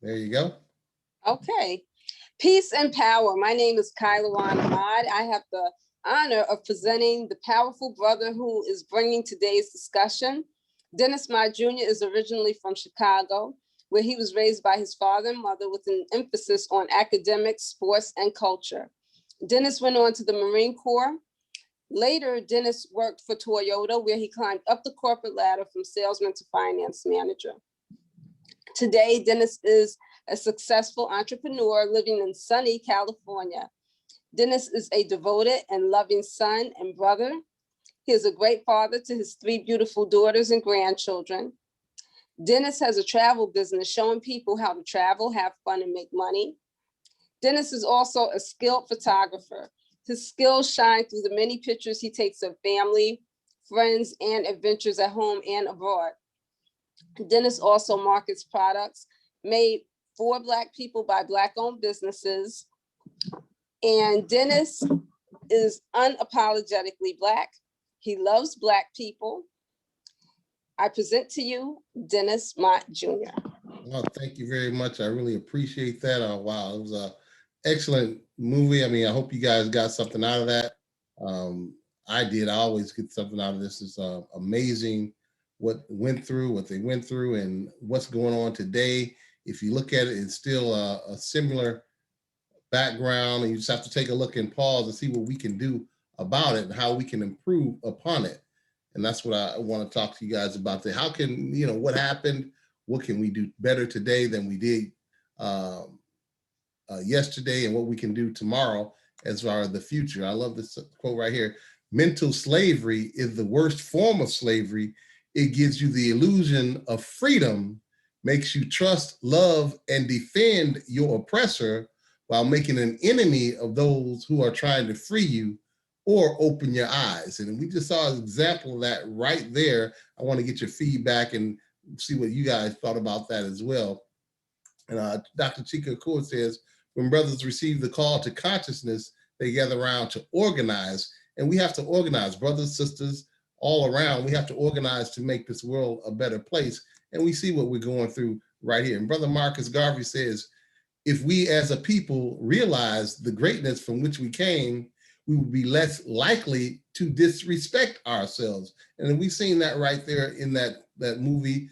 There you go. Okay. Peace and power. My name is Kyla Ahmad. I have the honor of presenting the powerful brother who is bringing today's discussion. Dennis Mott Jr. is originally from Chicago, where he was raised by his father and mother with an emphasis on academics, sports, and culture. Dennis went on to the Marine Corps. Later, Dennis worked for Toyota, where he climbed up the corporate ladder from salesman to finance manager. Today, Dennis is a successful entrepreneur living in sunny California. Dennis is a devoted and loving son and brother. He is a great father to his 3 beautiful daughters and grandchildren. Dennis has a travel business showing people how to travel, have fun, and make money. Dennis is also a skilled photographer. His skills shine through the many pictures he takes of family, friends, and adventures at home and abroad. Dennis also markets products made for Black people by Black-owned businesses. And Dennis is unapologetically Black. He loves Black people. I present to you Dennis Mott Jr. Well, thank you very much. I really appreciate that. Wow, it was an excellent movie. I mean, I hope you guys got something out of that. I did. I always get something out of this. It's amazing what they went through, and what's going on today. If you look at it, it's still a similar background, and you just have to take a look and pause and see what we can do about it and how we can improve upon it. And that's what I want to talk to you guys about today. How can, what happened? What can we do better today than we did yesterday, and what we can do tomorrow as far as the future? I love this quote right here. Mental slavery is the worst form of slavery. It gives you the illusion of freedom, makes you trust, love, and defend your oppressor while making an enemy of those who are trying to free you or open your eyes. And we just saw an example of that right there. I want to get your feedback and see what you guys thought about that as well. And Dr. Chika Akur says, when brothers receive the call to consciousness, they gather around to organize. And we have to organize, brothers, sisters, all around. We have to organize to make this world a better place. And we see what we're going through right here. And Brother Marcus Garvey says, if we as a people realize the greatness from which we came, we will be less likely to disrespect ourselves. And we've seen that right there in that movie,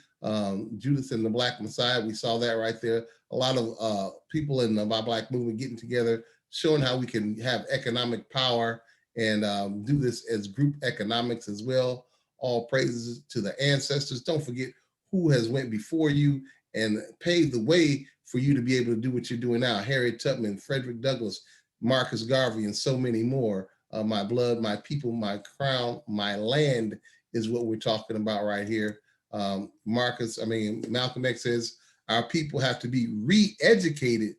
Judas and the Black Messiah. We saw that right there. A lot of people in the Black movement getting together, showing how we can have economic power and do this as group economics as well. All praises to the ancestors. Don't forget who has went before you and paved the way for you to be able to do what you're doing now. Harriet Tubman, Frederick Douglass, Marcus Garvey, and so many more. My blood, my people, my crown, my land is what we're talking about right here. Malcolm X says, our people have to be re-educated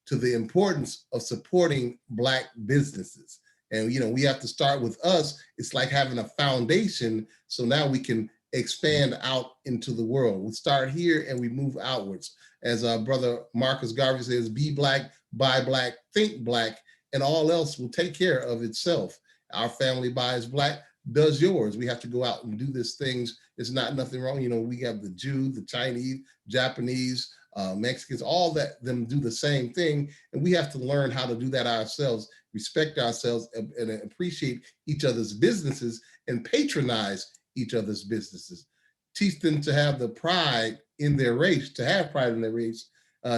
to the importance of supporting Black businesses. And, we have to start with us. It's like having a foundation. So now we can expand out into the world. We start here and we move outwards. As Brother Marcus Garvey says, be Black, buy Black, think Black, and all else will take care of itself. Our family buys Black, does yours. We have to go out and do these things. It's not nothing wrong. We have the Jew, the Chinese, Japanese, Mexicans, all that them do the same thing. And we have to learn how to do that ourselves, respect ourselves, and appreciate each other's businesses and patronize each other's businesses. Teach them to have the pride in their race, to have pride in their race.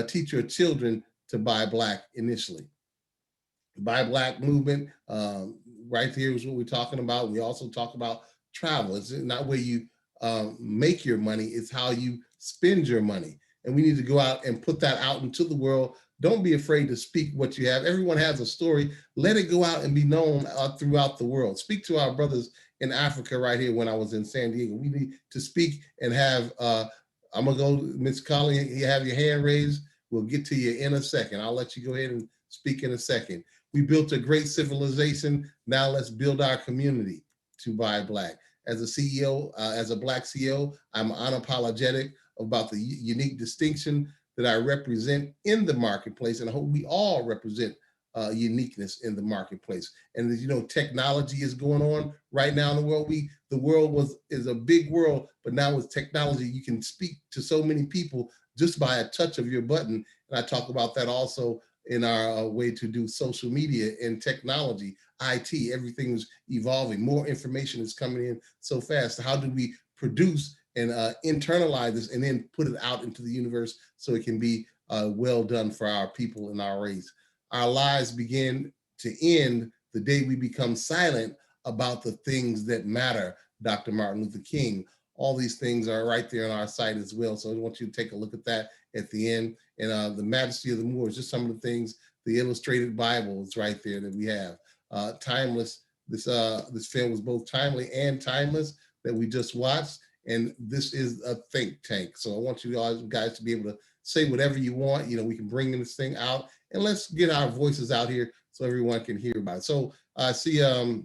Teach your children to buy Black initially. Buy Black movement, right here is what we're talking about. We also talk about travel. It's not where you make your money, it's how you spend your money. And we need to go out and put that out into the world. Don't be afraid to speak what you have. Everyone has a story. Let it go out and be known throughout the world. Speak to our brothers in Africa right here when I was in San Diego. We need to speak and have, I'm gonna go, Ms. Collins, you have your hand raised. We'll get to you in a second. I'll let you go ahead and speak in a second. We built a great civilization. Now let's build our community to buy Black. As a CEO, as a Black CEO, I'm unapologetic about the unique distinction that I represent in the marketplace, and I hope we all represent uniqueness in the marketplace. And as you know, technology is going on right now in the world. The world is a big world, but now with technology, you can speak to so many people just by a touch of your button. And I talk about that also in our way to do social media and technology, IT. Everything's evolving. More information is coming in so fast. How do we produce and internalize this and then put it out into the universe so it can be well done for our people and our race? Our lives begin to end the day we become silent about the things that matter, Dr. Martin Luther King. All these things are right there on our site as well. So I want you to take a look at that at the end. And the Majesty of the Moors, just some of the things, the illustrated Bible is right there that we have. Timeless, this film was both timely and timeless that we just watched. And this is a think tank. So I want you guys to be able to say whatever you want. You know, we can bring this thing out and let's get our voices out here so everyone can hear about it. So I see a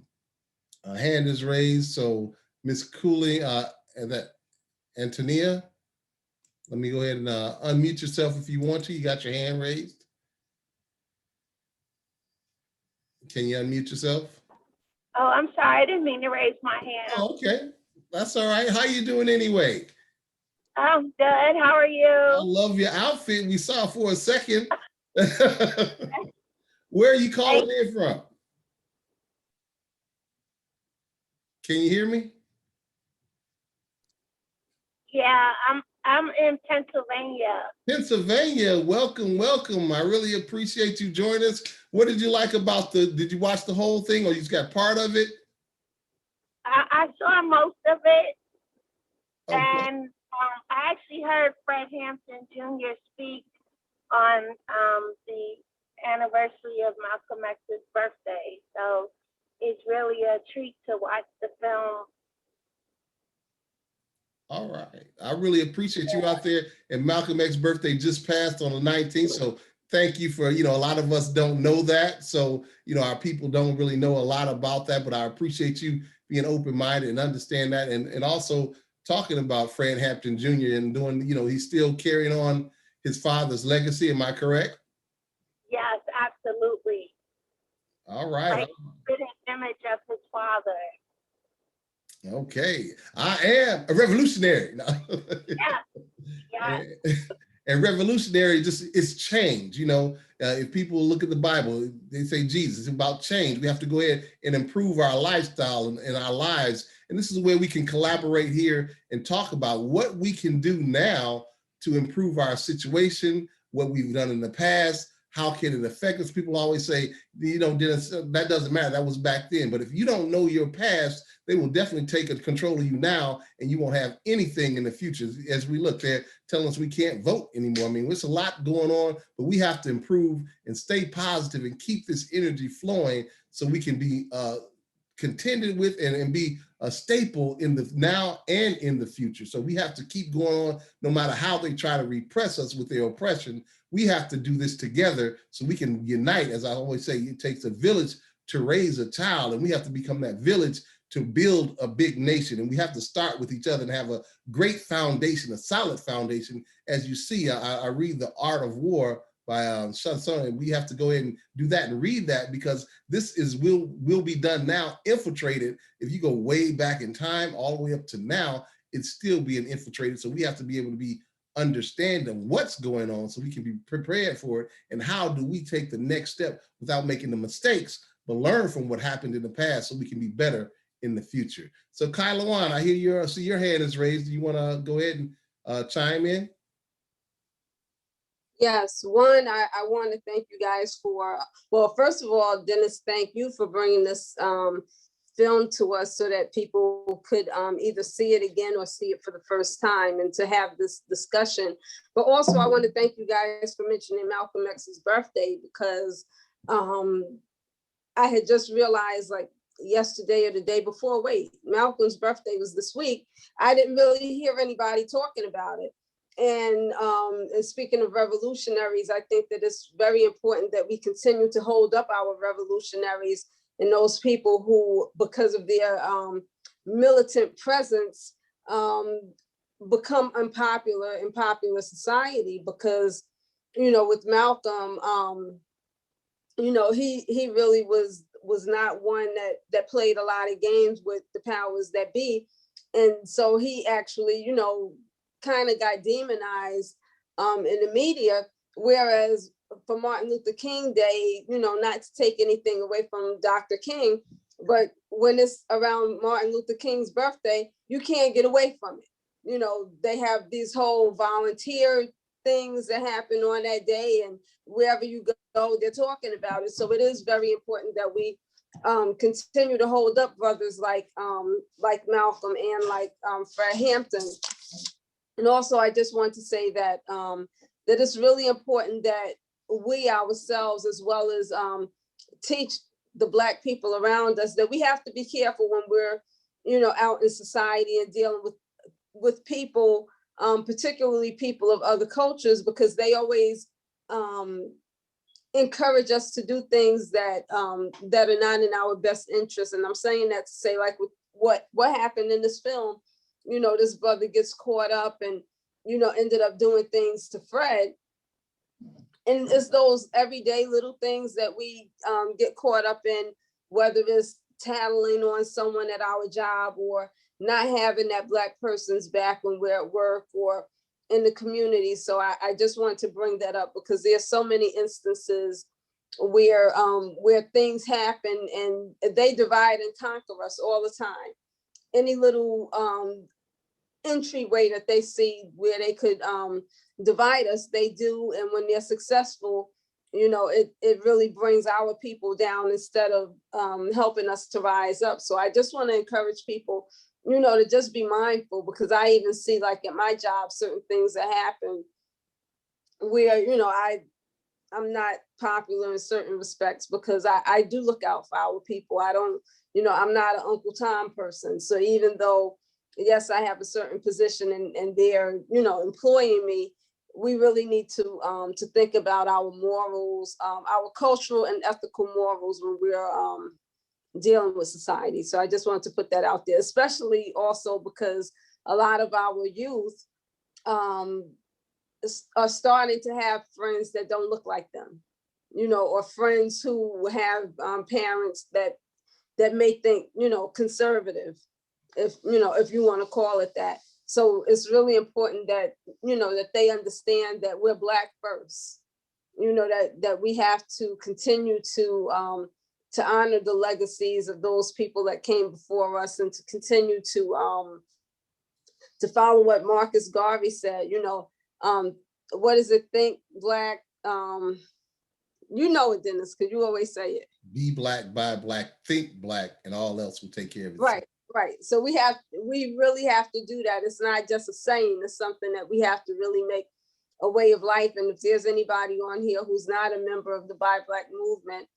hand is raised. So Miss Cooley and that Antonia, let me go ahead and unmute yourself if you want to. You got your hand raised. Can you unmute yourself? Oh, I'm sorry. I didn't mean to raise my hand. Oh, okay. That's all right. How you doing anyway? I'm good. How are you? I love your outfit. We saw for a second. Where are you calling in from? Can you hear me? Yeah, I'm in Pennsylvania. Pennsylvania, welcome, welcome. I really appreciate you joining us. What did you like about did you watch the whole thing or you just got part of it? I saw most of it. Okay. And I actually heard Fred Hampton Jr. speak on the anniversary of Malcolm X's birthday. So it's really a treat to watch the film. All right. I really appreciate you out there. And Malcolm X's birthday just passed on the 19th. So thank you for, a lot of us don't know that. So, our people don't really know a lot about that, but I appreciate you being open-minded and understand that. And also talking about Fred Hampton Jr. and doing, he's still carrying on his father's legacy. Am I correct? Yes, absolutely. All right. Like, an image of his father. Okay, I am a revolutionary. Yeah. And revolutionary it's change. If people look at the Bible, they say Jesus, it's about change. We have to go ahead and improve our lifestyle and our lives. And this is where we can collaborate here and talk about what we can do now to improve our situation, what we've done in the past. How can it affect us? People always say, Dennis, that doesn't matter. That was back then. But if you don't know your past, they will definitely take control of you now, and you won't have anything in the future. As we look, they're telling us we can't vote anymore. I mean, there's a lot going on, but we have to improve and stay positive and keep this energy flowing so we can be contended with and be a staple in the now and in the future. So we have to keep going on, no matter how they try to repress us with their oppression. We have to do this together so we can unite. As I always say, it takes a village to raise a child, and we have to become that village to build a big nation. And we have to start with each other and have a great foundation, a solid foundation. As you see, I read The Art of War by Sun Tzu, and we have to go ahead and do that and read that, because this will be done now, infiltrated. If you go way back in time, all the way up to now, it's still being infiltrated. So we have to be able to be understanding what's going on so we can be prepared for it. And how do we take the next step without making the mistakes, but learn from what happened in the past so we can be better in the future. So Kylawan, I hear see your hand is raised. Do you want to go ahead and chime in? Yes, one, I want to thank you guys for, well, first of all, Dennis, thank you for bringing this film to us so that people could either see it again or see it for the first time, and to have this discussion. But also I want to thank you guys for mentioning Malcolm X's birthday, because I had just realized, like, yesterday or the day before, wait, Malcolm's birthday was this week. I didn't really hear anybody talking about it. And speaking of revolutionaries, I think that it's very important that we continue to hold up our revolutionaries and those people who, because of their militant presence, become unpopular in popular society. Because, with Malcolm, he really was not one that played a lot of games with the powers that be. And so he actually, kind of got demonized in the media. Whereas for Martin Luther King Day, not to take anything away from Dr. King, but when it's around Martin Luther King's birthday, you can't get away from it. They have these whole volunteer things that happen on that day, and wherever you go, they're talking about it. So it is very important that we continue to hold up brothers like Malcolm and like Fred Hampton. And also, I just want to say that that it's really important that we ourselves, as well as teach the Black people around us, that we have to be careful when we're, out in society and dealing with people, particularly people of other cultures, because they always encourage us to do things that that are not in our best interest. And I'm saying that to say, like, with what happened in this film, this brother gets caught up and ended up doing things to Fred. And it's those everyday little things that we get caught up in, whether it's tattling on someone at our job, or not having that Black person's back when we're at work or in the community. So I just want to bring that up, because there's so many instances where things happen and they divide and conquer us all the time. Any little entryway that they see where they could divide us, they do. And when they're successful, it really brings our people down instead of helping us to rise up. So I just want to encourage people, to just be mindful, because I even see, like, at my job, certain things that happen where, I'm not popular in certain respects, because I do look out for our people. I don't, I'm not an Uncle Tom person. So even though, yes, I have a certain position and they're, employing me, we really need to think about our morals, our cultural and ethical morals when we're dealing with society. So I just wanted to put that out there, especially also because a lot of our youth are starting to have friends that don't look like them, or friends who have parents that may think, conservative, if you want to call it that. So it's really important that, that they understand that we're Black first, that we have to continue to honor the legacies of those people that came before us, and to continue to follow what Marcus Garvey said. What does it think Black? It, Dennis, because you always say it. Be Black, buy Black, think Black, and all else will take care of itself. Right. So we really have to do that. It's not just a saying, it's something that we have to really make a way of life. And if there's anybody on here who's not a member of the Buy Black movement,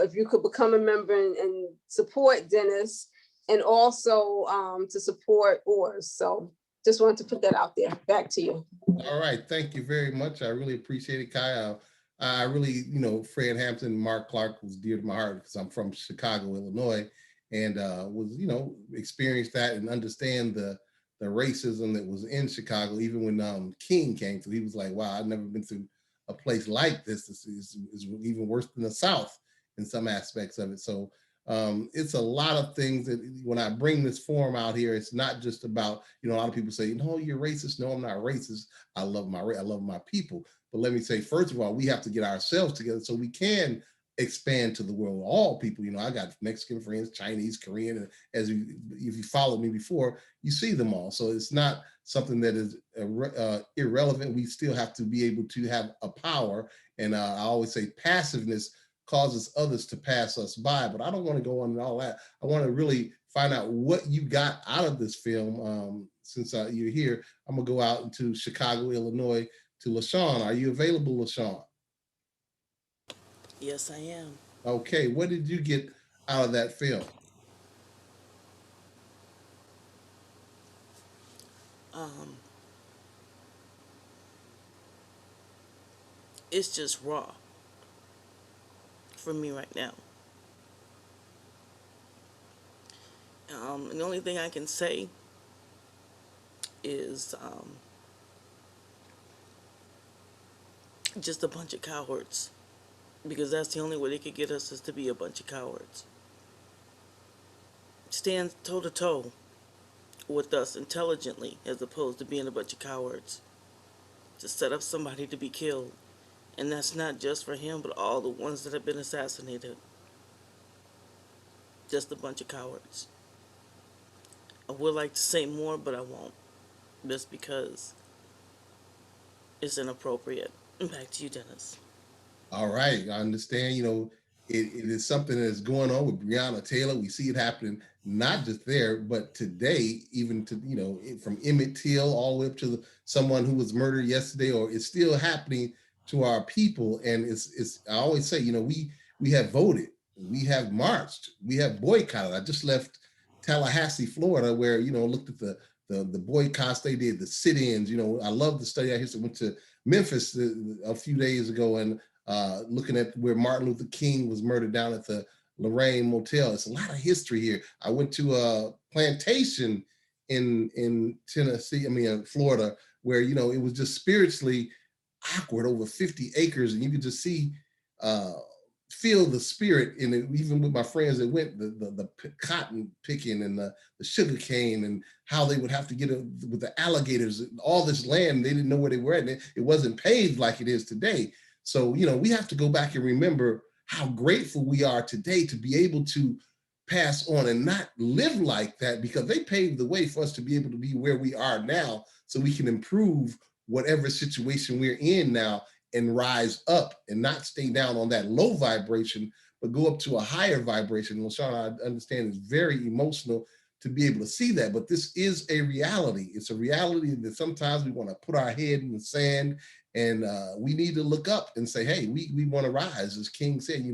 if you could become a member and support Dennis, and also to support ORS. So just wanted to put that out there. Back to you. All right. Thank you very much. I really appreciate it, Kai. I really, Fred Hampton, Mark Clark was dear to my heart, because I'm from Chicago, Illinois, and was, experienced that and understand the racism that was in Chicago. Even when King came through, he was like, wow, I've never been through a place like this. This is even worse than the South in some aspects of it. So it's a lot of things that when I bring this forum out here, it's not just about, a lot of people say, no, you're racist. No, I'm not racist. I love my people. But let me say, first of all, we have to get ourselves together so we can expand to the world, all people. I got Mexican friends, Chinese, Korean, and if you followed me before, you see them all. So it's not something that is irrelevant. We still have to be able to have a power. And I always say passiveness causes others to pass us by. But I don't want to go on and all that. I want to really find out what you got out of this film. Since you're here, I'm gonna go out into Chicago, Illinois, to LaShawn. Are you available, LaShawn? Yes, I am. Okay, what did you get out of that film? It's just raw for me right now. And the only thing I can say is just a bunch of cowards. Because that's the only way they could get us, is to be a bunch of cowards. Stand toe to toe with us intelligently, as opposed to being a bunch of cowards. to set up somebody to be killed. And that's not just for him, but all the ones that have been assassinated. Just a bunch of cowards. I would like to say more, but I won't. Just because it's inappropriate. Back to you, Dennis. All right, I understand. It is something that is going on with Breonna Taylor. We see it happening not just there, but today, even to from Emmett Till all the way up to someone who was murdered yesterday, or it's still happening to our people. And it's I always say, we have voted, we have marched, we have boycotted. I just left Tallahassee, Florida, where looked at the boycotts they did, the sit-ins. I love the study. I just went to Memphis a few days ago, and looking at where Martin Luther King was murdered down at the Lorraine Motel. It's a lot of history here. I went to a plantation in Tennessee, Florida, where it was just spiritually awkward, over 50 acres, and you could just see feel the spirit in it. Even with my friends that went, the cotton picking and the sugar cane, and how they would have to get with the alligators, all this land, they didn't know where they were at. It wasn't paved like it is today. So, we have to go back and remember how grateful we are today to be able to pass on and not live like that, because they paved the way for us to be able to be where we are now, so we can improve whatever situation we're in now and rise up and not stay down on that low vibration, but go up to a higher vibration. LaShawn, I understand, is very emotional to be able to see that, but this is a reality. It's a reality that sometimes we want to put our head in the sand, and we need to look up and say, hey, we want to rise. As King said, he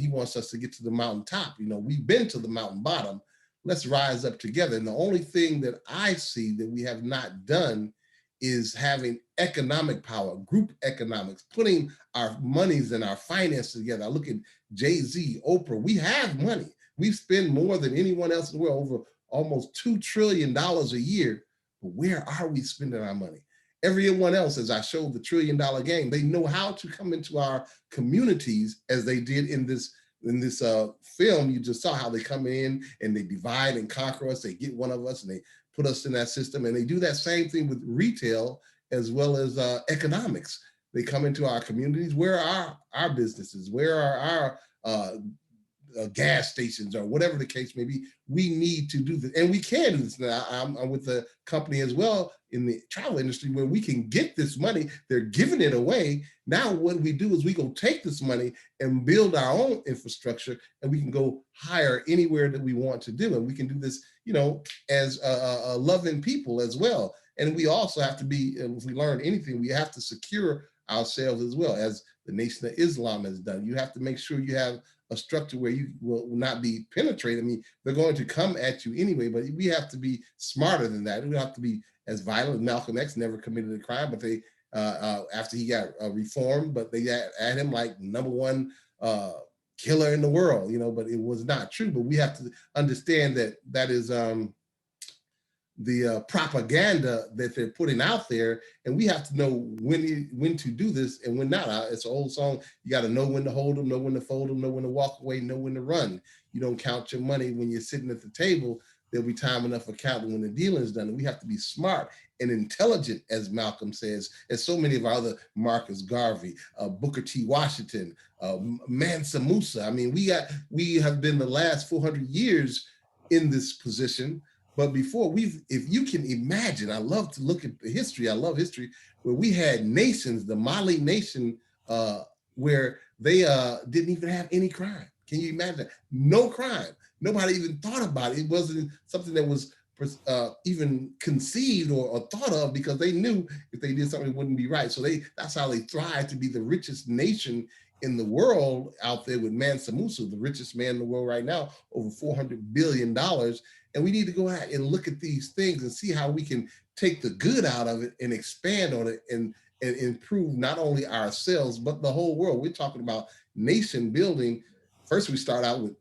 wants us to get to the mountaintop. We've been to the mountain bottom. Let's rise up together. And the only thing that I see that we have not done is having economic power, group economics, putting our monies and our finances together. I look at Jay-Z, Oprah. We have money. We spend more than anyone else in the world, over almost $2 trillion a year. But where are we spending our money? Everyone else, as I showed the $1 trillion game, they know how to come into our communities, as they did in this film. You just saw how they come in and they divide and conquer us. They get one of us and they put us in that system. And they do that same thing with retail as well as economics. They come into our communities. Where are our businesses? Where are our gas stations, or whatever the case may be? We need to do this, and we can do this. Now, I'm with the company as well in the travel industry, where we can get this money. They're giving it away. Now what we do is we go take this money and build our own infrastructure, and we can go hire anywhere that we want to do. And we can do this, as loving people as well. And we also have to be, if we learn anything, we have to secure ourselves as well, as the Nation of Islam has done. You have to make sure you have a structure where you will not be penetrated. They're going to come at you anyway, but we have to be smarter than that. We don't have to be as violent. Malcolm X never committed a crime, but they, after he got reformed, but they had him like #1 killer in the world, but it was not true. But we have to understand that is the propaganda that they're putting out there, and we have to know when to do this and when not. It's an old song. You got to know when to hold them, know when to fold them, know when to walk away, know when to run. You don't count your money when you're sitting at the table. There'll be time enough for counting when the dealing is done. And we have to be smart and intelligent, as Malcolm says, and so many of our other, Marcus Garvey, Booker T. Washington, Mansa Musa. We have been the last 400 years in this position. But before, if you can imagine, I love to look at the history. I love history, where we had nations, the Mali nation, where they didn't even have any crime. Can you imagine that? No crime. Nobody even thought about it. It wasn't something that was even conceived or thought of, because they knew if they did something, it wouldn't be right. So that's how they thrived to be the richest nation in the world out there, with Mansa Musa, the richest man in the world right now, over $400 billion. And we need to go out and look at these things and see how we can take the good out of it and expand on it and improve not only ourselves, but the whole world. We're talking about nation building. First, we start out with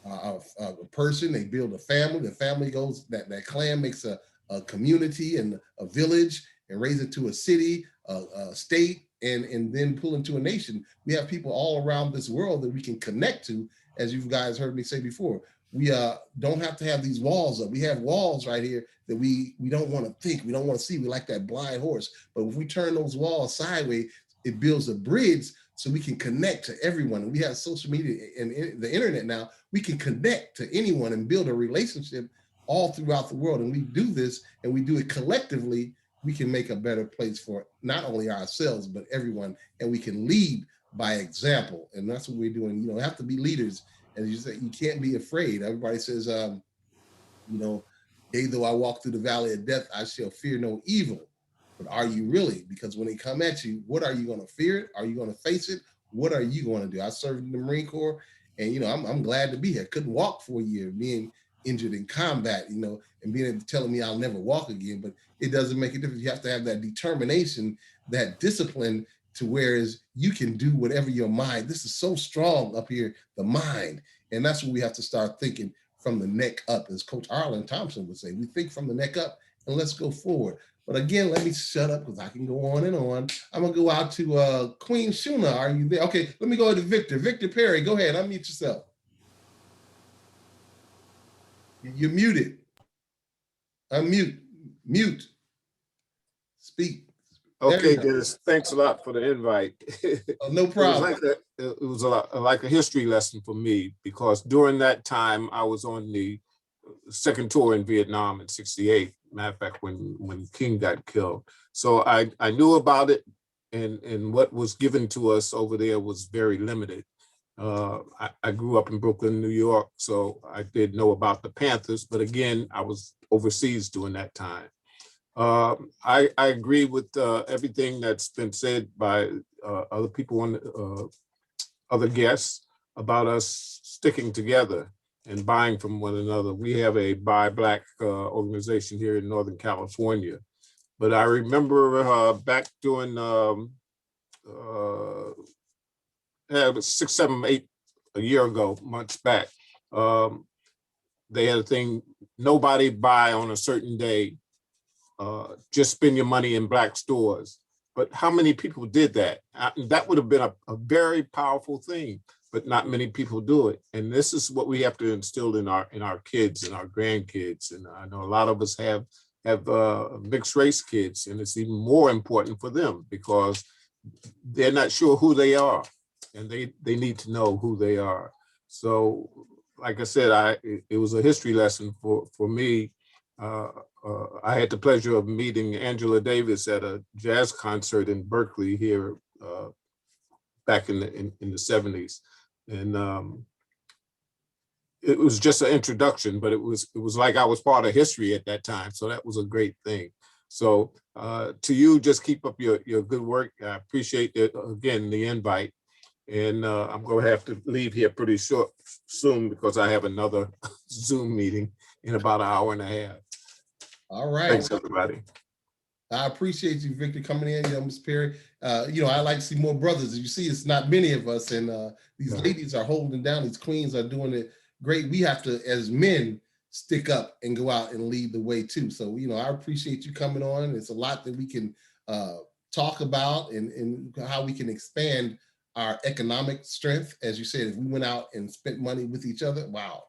a person. They build a family. The family goes, that clan makes a community and a village, and raise it to a city, a state, and then pull into a nation. We have people all around this world that we can connect to, as you guys heard me say before. We don't have to have these walls up. We have walls right here that we don't want to think, we don't want to see. We like that blind horse. But if we turn those walls sideways, it builds a bridge so we can connect to everyone. And we have social media and the internet now. We can connect to anyone and build a relationship all throughout the world. And we do this and we do it collectively. We can make a better place for not only ourselves, but everyone. And we can lead by example. And that's what we're doing. You know, have to be leaders. And you say, you can't be afraid. Everybody says, you know, yea, though I walk through the valley of death, I shall fear no evil. But are you really? Because when they come at you, what are you going to fear it? Are you going to face it? What are you going to do? I served in the Marine Corps, and you know, I'm glad to be here. Couldn't walk for a year, being injured in combat, you know, and being telling me I'll never walk again. But it doesn't make a difference. You have to have that determination, that discipline, to whereas you can do whatever your mind. This is so strong up here, the mind, and that's what we have to start thinking from the neck up, as Coach Arlen Thompson would say. We think from the neck up, and let's go forward. But again, let me shut up because I can go on and on. I'm gonna go out to Queen Shuna. Are you there? Okay, let me go to Victor. Victor Perry, go ahead, unmute yourself. You're muted. Unmute, mute, speak. Okay, Dennis, thanks a lot for the invite. Oh, no problem. It was like a history lesson for me, because during that time I was on the second tour in Vietnam in '68. Matter of fact, when King got killed. So I knew about it, and what was given to us over there was very limited. I grew up in Brooklyn, New York, so I did know about the Panthers, but again, I was overseas during that time. I agree with everything that's been said by other people on other guests about us sticking together and buying from one another. We have a Buy Black organization here in Northern California. But I remember back during 6, 7, 8 a year ago, months back, they had a thing, nobody buy on a certain day, just spend your money in Black stores. But how many people did that? That would have been a very powerful thing, but not many people do it. And this is what we have to instill in our kids and our grandkids. And I know a lot of us have mixed race kids, and it's even more important for them because they're not sure who they are, and they need to know who they are. So, like I said, it was a history lesson for me. I had the pleasure of meeting Angela Davis at a jazz concert in Berkeley here back in the 70s, and it was just an introduction, but it was like I was part of history at that time, so that was a great thing. So to you, just keep up your good work. I appreciate it, again, the invite, and I'm going to have to leave here pretty soon because I have another Zoom meeting in about an hour and a half. All right. Thanks, everybody. I appreciate you, Victor, coming in, Ms. Perry. You know, I like to see more brothers. As you see, it's not many of us, and these ladies are holding down. These queens are doing it great. We have to, as men, stick up and go out and lead the way too. So, you know, I appreciate you coming on. It's a lot that we can talk about and how we can expand our economic strength. As you said, if we went out and spent money with each other, wow,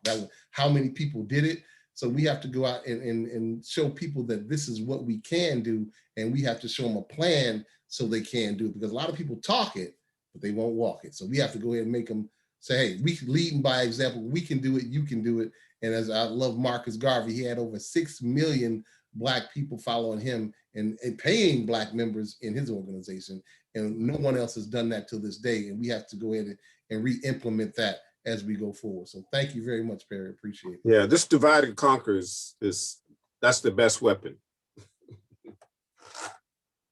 how many people did it? So we have to go out and show people that this is what we can do, and we have to show them a plan so they can do it, because a lot of people talk it, but they won't walk it. So we have to go ahead and make them say, hey, we can lead by example. We can do it. You can do it. And as I love Marcus Garvey, he had over 6 million Black people following him and paying Black members in his organization. And no one else has done that to this day. And we have to go ahead and re-implement that as we go forward. So thank you very much, Perry. Appreciate it. Yeah, this divide and conquer that's the best weapon.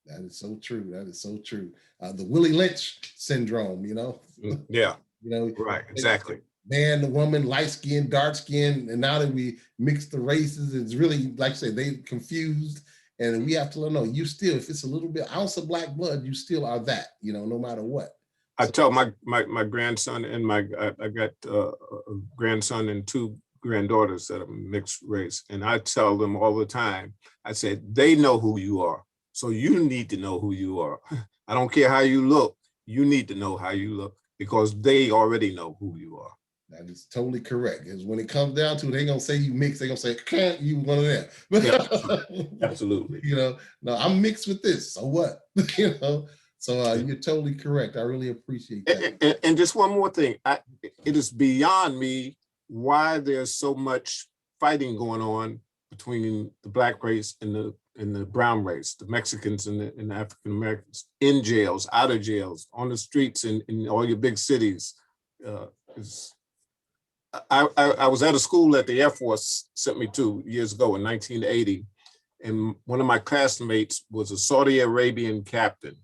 That is so true. That is so true. The Willie Lynch syndrome, you know? Yeah. You know, right, exactly. Man, the woman, light skin, dark skin, and now that we mix the races, it's really, like I said, they confused, and we have to let them know, you still, if it's a little bit ounce of Black blood, you still are that, you know, no matter what. I tell my grandson and I got a grandson and 2 granddaughters that are mixed race, and I tell them all the time, I said, they know who you are, so you need to know who you are. I don't care how you look, you need to know how you look, because they already know who you are. That is totally correct. Because when it comes down to it, they're gonna say you mixed. They're gonna say, "Can't you one of them?" Yeah, absolutely. You know, no, I'm mixed with this. So what? You know. So you're totally correct. I really appreciate that. And just one more thing, it is beyond me why there's so much fighting going on between the Black race and the brown race, the Mexicans and the African Americans, in jails, out of jails, on the streets, in all your big cities. Is I was at a school that the Air Force sent me to years ago in 1980, and one of my classmates was a Saudi Arabian captain,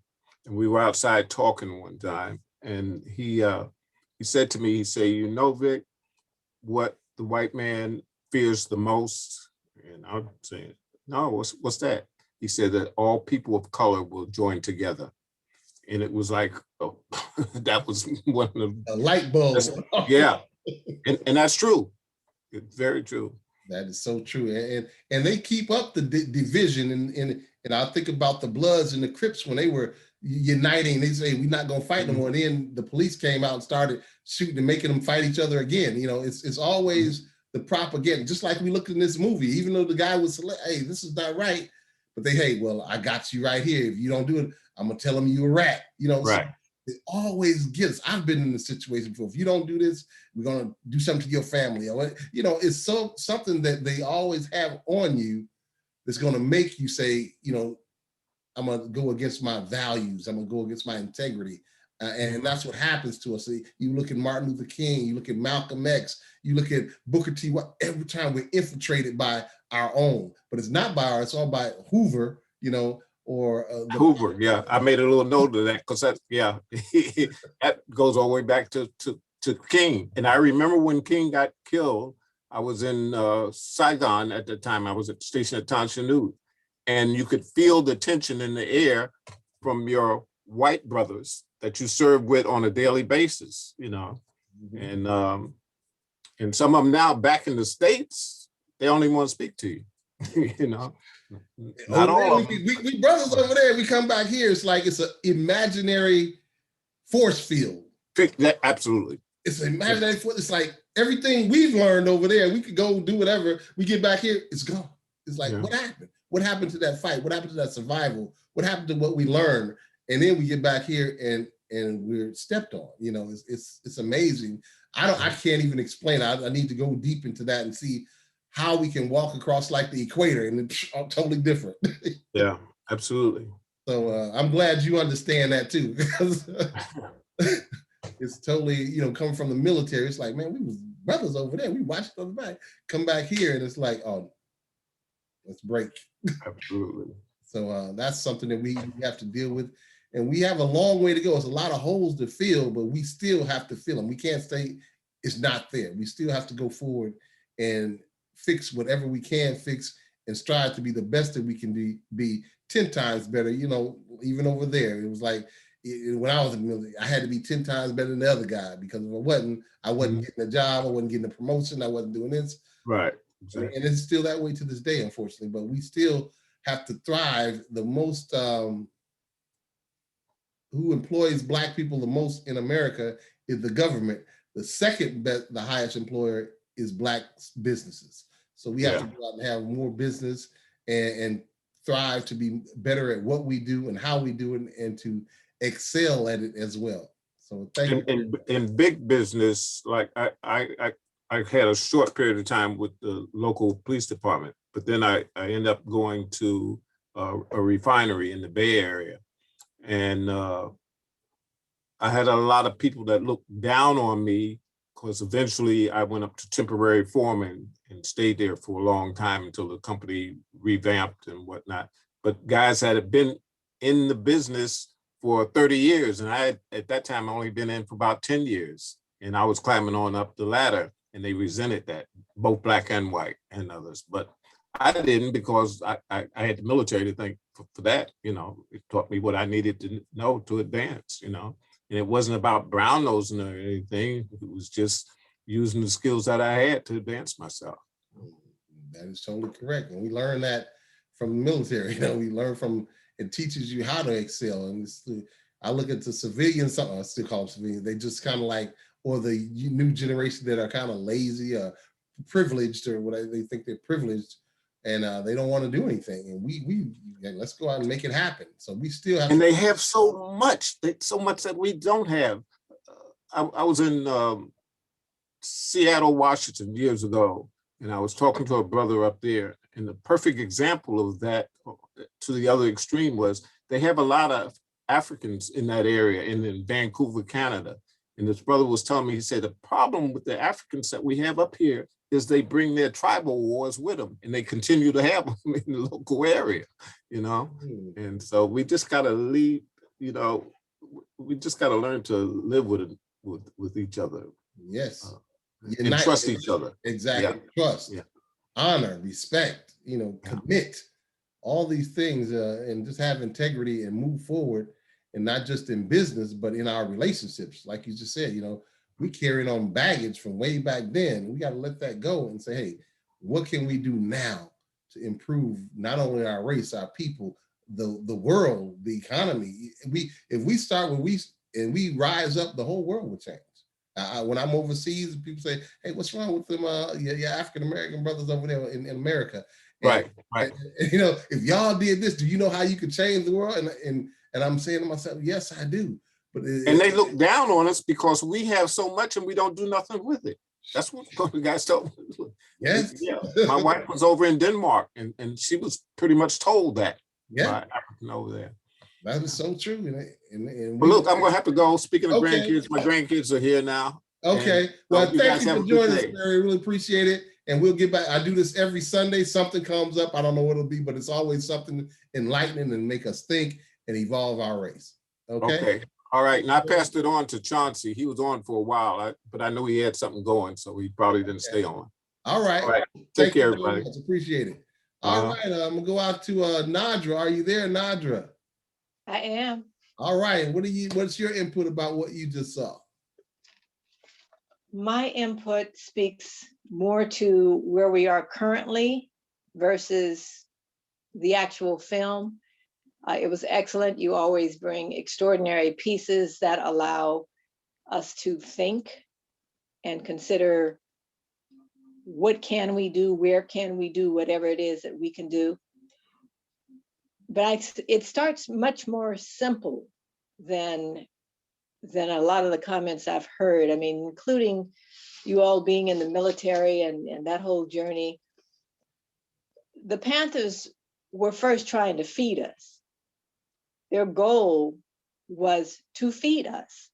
and we were outside talking one time, and he said to me, he said, "You know, Vic, what the white man fears the most?" And I'm saying, "No, what's that?" He said that all people of color will join together, and it was like, oh, that was one of A light bulb. yeah, and that's true. It's very true. That is so true, and they keep up the division, and I think about the Bloods and the Crips when they were uniting. They say we're not gonna fight no more. And then the police came out and started shooting and making them fight each other again. You know, it's always the propaganda. Just like we looked in this movie, even though the guy was, hey, this is not right, but they, hey, well, I got you right here. If you don't do it, I'm gonna tell them you a rat. You know, right. So it always gets. I've been in the situation before. If you don't do this, we're gonna do something to your family. You know, it's something that they always have on you that's gonna make you say, you know, I'm gonna go against my values. I'm gonna go against my integrity, and that's what happens to us. So you look at Martin Luther King, you look at Malcolm X, you look at Booker T. Every time we're infiltrated by our own, but it's not by ours. It's all by Hoover, you know, or Hoover. Yeah, I made a little note of that because that, yeah, that goes all the way back to King. And I remember when King got killed, I was in Saigon at the time. I was at the station at Tan Son Nhut, and you could feel the tension in the air from your white brothers that you serve with on a daily basis, you know. And some of them now back in the States, they only want to speak to you, you know. Not all of them. We brothers over there, we come back here, it's like it's an imaginary force field. Absolutely. It's an imaginary force. It's like everything we've learned over there, we could go do whatever. We get back here, it's gone. It's like, what happened? What happened to that fight? What happened to that survival? What happened to what we learned? And then we get back here and we're stepped on. You know, it's amazing. I can't even explain. I need to go deep into that and see how we can walk across like the equator, and it's totally different. Yeah, absolutely. So I'm glad you understand that too, because it's totally, you know, coming from the military. It's like, man, we was brothers over there. We watched them back, come back here, and it's like, oh, let's break. Absolutely. So that's something that we have to deal with, and we have a long way to go. It's a lot of holes to fill, but we still have to fill them. We can't say it's not there. We still have to go forward and fix whatever we can fix and strive to be the best that we can be 10 times better. You know, even over there, it was like when I was in the military, I had to be 10 times better than the other guy, because if I wasn't getting a job, I wasn't getting a promotion, I wasn't doing this. Right. Exactly. And it's still that way to this day, unfortunately, but we still have to thrive. The most who employs Black people the most in America is the government. The second best, the highest employer is Black businesses. So we have to go out and have more business and thrive to be better at what we do and how we do it, and to excel at it as well. So thank you. In big business, like I had a short period of time with the local police department, but then I ended up going to a refinery in the Bay Area. And I had a lot of people that looked down on me, because eventually I went up to temporary foreman and stayed there for a long time until the company revamped and whatnot. But guys had been in the business for 30 years. And I had, at that time, only been in for about 10 years. And I was climbing on up the ladder, and they resented that, both Black and white and others. But I didn't, because I had the military to thank for that. You know, it taught me what I needed to know to advance, you know. And it wasn't about brown nosing or anything. It was just using the skills that I had to advance myself. That is totally correct. And we learn that from the military. You know, we learn from, it teaches you how to excel. And I look at the civilians, I still call them civilians, they just kind of like or the new generation that are kind of lazy or privileged or whatever, they think they're privileged, and they don't want to do anything. And let's go out and make it happen. So we still have. And they have so much that we don't have. I was in Seattle, Washington years ago, and I was talking to a brother up there, and the perfect example of that to the other extreme was they have a lot of Africans in that area in Vancouver, Canada. And this brother was telling me, he said, the problem with the Africans that we have up here is they bring their tribal wars with them, and they continue to have them in the local area, you know? And so we just got to leave, you know, we just got to learn to live with each other. Yes. And trust each other. Exactly. Yeah. Trust, honor, respect, you know, commit, all these things, and just have integrity and move forward, and not just in business, but in our relationships. Like you just said, you know, we carrying on baggage from way back then. We got to let that go and say, hey, what can we do now to improve not only our race, our people, the world, the economy? If we start when we rise up, the whole world will change. When I'm overseas, people say, hey, what's wrong with them your African-American brothers over there in America? And, right. And, you know, if y'all did this, do you know how you could change the world? And I'm saying to myself, yes, I do. But and they look down on us because we have so much and we don't do nothing with it. That's what the guys told me. Yes. Yeah. My wife was over in Denmark, and she was pretty much told that by African over there. That is so true. But look, I'm gonna have to go. Speaking of grandkids, my grandkids are here now. Okay. Well, thank you for joining us, Barry. Really appreciate it. And we'll get back. I do this every Sunday. Something comes up. I don't know what it'll be, but it's always something enlightening and make us think and evolve our race. Okay. All right. And I passed it on to Chauncey. He was on for a while, but I know he had something going, so he probably didn't stay on. All right. All right. Take care, everybody. Appreciate it. All right. I'm gonna go out to Nadra. Are you there, Nadra? I am. All right. What's your input about what you just saw? My input speaks more to where we are currently versus the actual film. It was excellent. You always bring extraordinary pieces that allow us to think and consider what can we do, where can we do whatever it is that we can do. But it starts much more simple than a lot of the comments I've heard. I mean, including you all being in the military and that whole journey. The Panthers were first trying to feed us. Their goal was to feed us.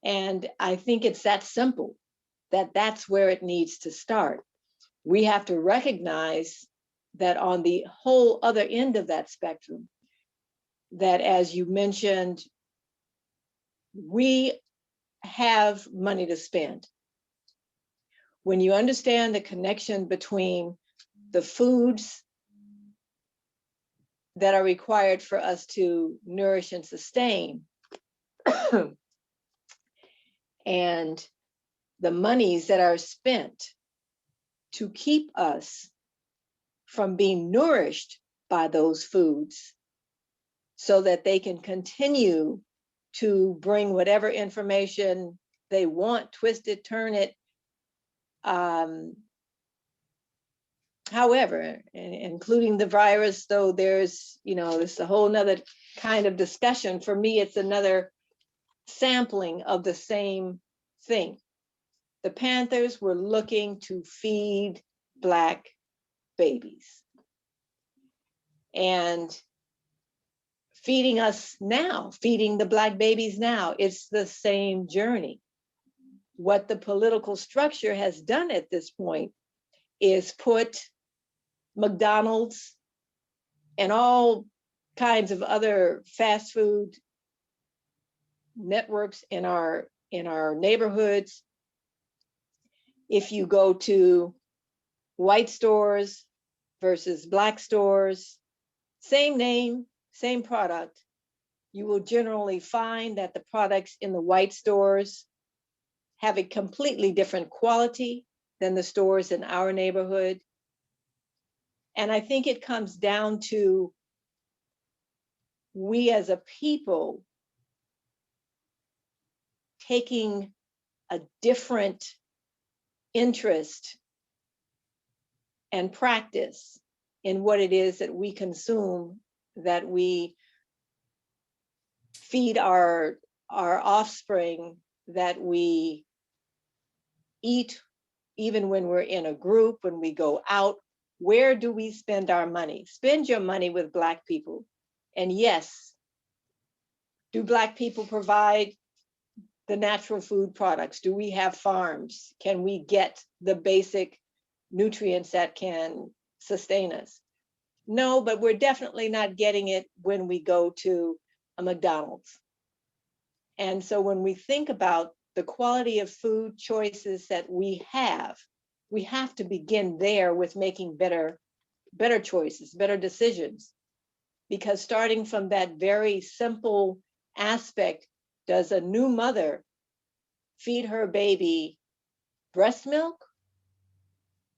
And I think it's that simple, that's where it needs to start. We have to recognize that on the whole other end of that spectrum, that as you mentioned, we have money to spend. When you understand the connection between the foods that are required for us to nourish and sustain and the monies that are spent to keep us from being nourished by those foods so that they can continue to bring whatever information they want, twist it, turn it, however, including the virus, though there's, it's a whole nother kind of discussion. For me, it's another sampling of the same thing. The Panthers were looking to feed Black babies. And feeding us now, feeding the Black babies now, it's the same journey. What the political structure has done at this point is put McDonald's and all kinds of other fast food networks in our neighborhoods. If you go to white stores versus Black stores, same name, same product, you will generally find that the products in the white stores have a completely different quality than the stores in our neighborhood. And I think it comes down to we as a people taking a different interest and practice in what it is that we consume, that we feed our offspring, that we eat, even when we're in a group, when we go out. Where do we spend our money? Spend your money with Black people. And yes, do Black people provide the natural food products? Do we have farms? Can we get the basic nutrients that can sustain us? No, but we're definitely not getting it when we go to a McDonald's. And so when we think about the quality of food choices that we have to begin there with making better choices, better decisions. Because starting from that very simple aspect, does a new mother feed her baby breast milk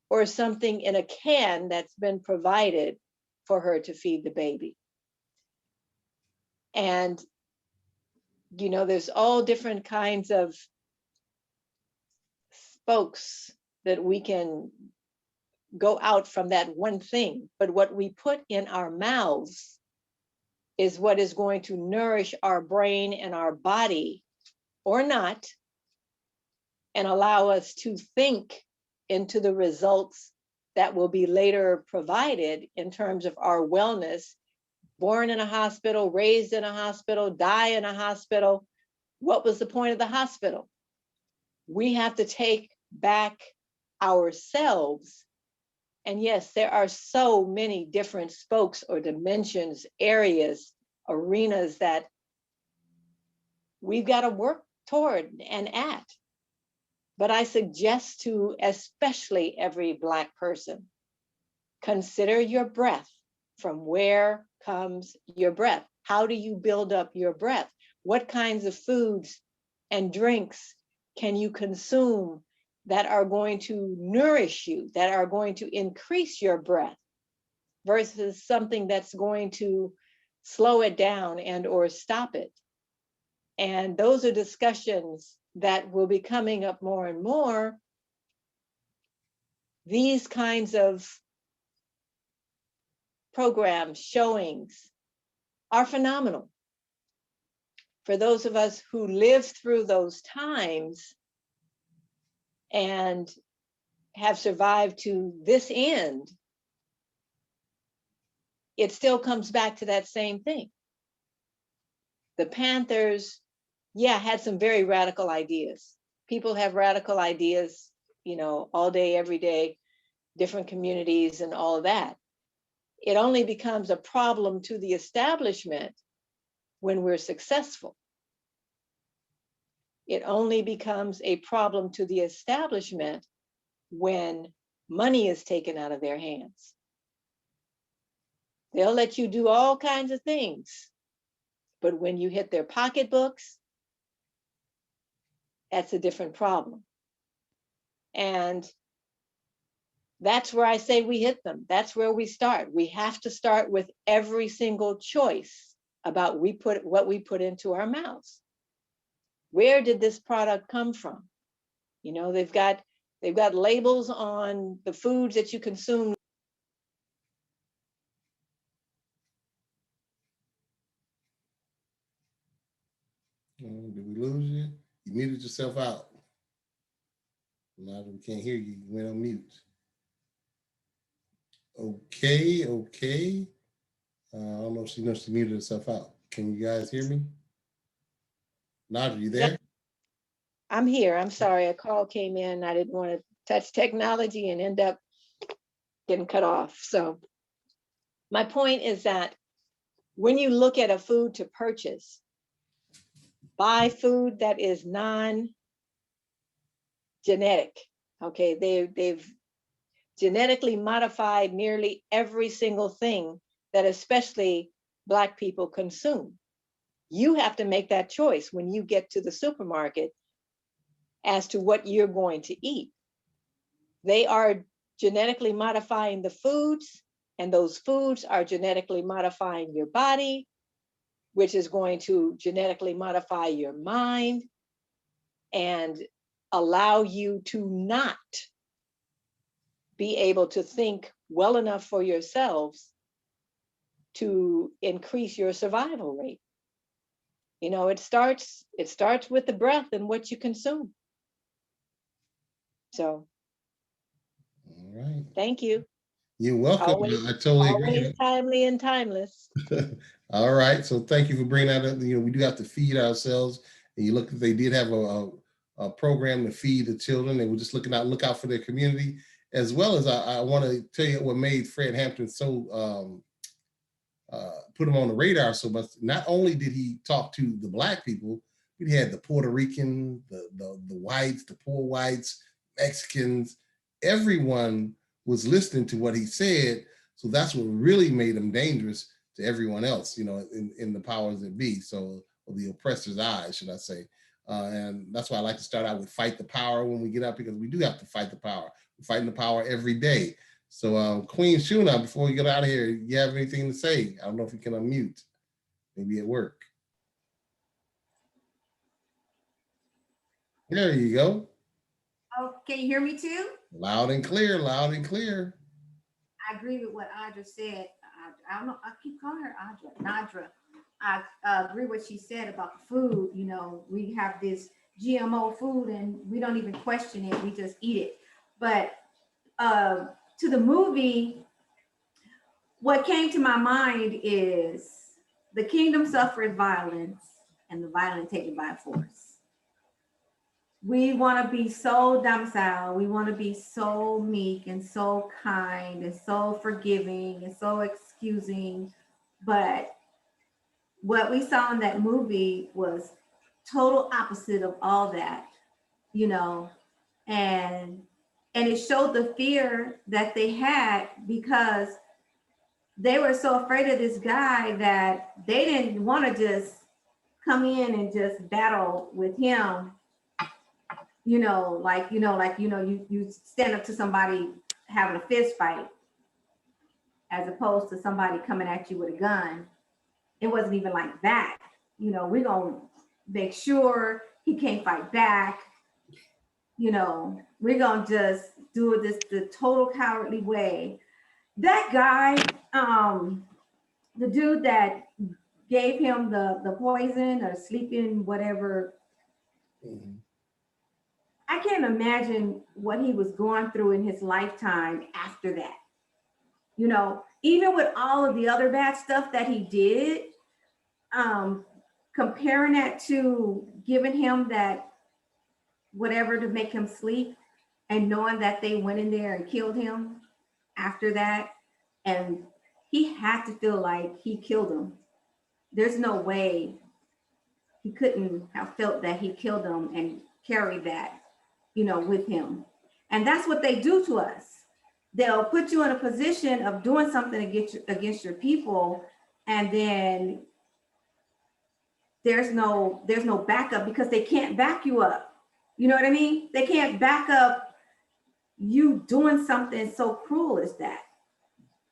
or something in a can that's been provided for her to feed the baby? And, you know, there's all different kinds of spokes that we can go out from that one thing, but what we put in our mouths is what is going to nourish our brain and our body or not, and allow us to think into the results that will be later provided in terms of our wellness. Born in a hospital, raised in a hospital, die in a hospital. What was the point of the hospital? We have to take back ourselves. And yes, there are so many different spokes or dimensions, areas, arenas that we've got to work toward and at. But I suggest to especially every Black person, consider your breath. From where comes your breath? How do you build up your breath? What kinds of foods and drinks can you consume that are going to nourish you, that are going to increase your breath, versus something that's going to slow it down and or stop it? And those are discussions that will be coming up more and more. These kinds of programs, showings are phenomenal. For those of us who lived through those times and have survived to this end, it still comes back to that same thing. The Panthers, yeah, had some very radical ideas. People have radical ideas, you know, all day, every day, different communities and all of that. It only becomes a problem to the establishment when we're successful. It only becomes a problem to the establishment when money is taken out of their hands. They'll let you do all kinds of things, but when you hit their pocketbooks, that's a different problem. And that's where I say we hit them. That's where we start. We have to start with every single choice about what we put into our mouths. Where did this product come from? You know, they've got labels on the foods that you consume. Did we lose you? You muted yourself out. Now that we can't hear you, you went on mute. Okay. I don't know if she knows she muted herself out. Can you guys hear me? Nadia, you there? I'm here. I'm sorry. A call came in. I didn't want to touch technology and end up getting cut off. So my point is that when you look at a food to purchase, buy food that is non-genetic. Okay, they've genetically modified nearly every single thing that especially Black people consume. You have to make that choice when you get to the supermarket as to what you're going to eat. They are genetically modifying the foods, and those foods are genetically modifying your body, which is going to genetically modify your mind. And allow you to not be able to think well enough for yourselves to increase your survival rate. You know, it starts with the breath and what you consume. So, All right. thank you. You're welcome. Always, I totally always agree. timely and timeless. All right. So thank you for bringing that up. You know, we do have to feed ourselves. And you look, they did have a program to feed the children. They were just look out for their community, as well as I want to tell you what made Fred Hampton so put him on the radar so much. Not only did he talk to the Black people, but he had the Puerto Rican, the whites, the poor whites, Mexicans, everyone was listening to what he said. So that's what really made him dangerous to everyone else, you know, in the powers that be. So, or the oppressor's eyes, should I say. And that's why I like to start out with fight the power when we get up, because we do have to fight the power. We're fighting the power every day. So Queen Shuna, before we get out of here, you have anything to say? I don't know if you can unmute, maybe at work. There you go. Oh, can you hear me too? Loud and clear, loud and clear. I agree with what Audra said. I don't know, I keep calling her Nadra. I agree with what she said about the food. You know, we have this GMO food and we don't even question it, we just eat it. But to the movie, what came to my mind is the kingdom suffered violence and the violent taken by force. We want to be so domiciled. We want to be so meek and so kind and so forgiving and so excusing. But what we saw in that movie was total opposite of all that, you know, and it showed the fear that they had because they were so afraid of this guy that they didn't want to just come in and just battle with him. You stand up to somebody having a fist fight as opposed to somebody coming at you with a gun. It wasn't even like that. You know, we're going to make sure he can't fight back. You know, we're going to just do this the total cowardly way. That guy, the dude that gave him the poison or sleeping, whatever, I can't imagine what he was going through in his lifetime after that. You know, even with all of the other bad stuff that he did, comparing that to giving him that whatever to make him sleep and knowing that they went in there and killed him after that, and he had to feel like he killed him. There's no way he couldn't have felt that he killed him and carried that, you know, with him. And that's what they do to us. They'll put you in a position of doing something against your people, and then there's no backup because they can't back you up. You know what I mean? They can't back up you doing something so cruel as that.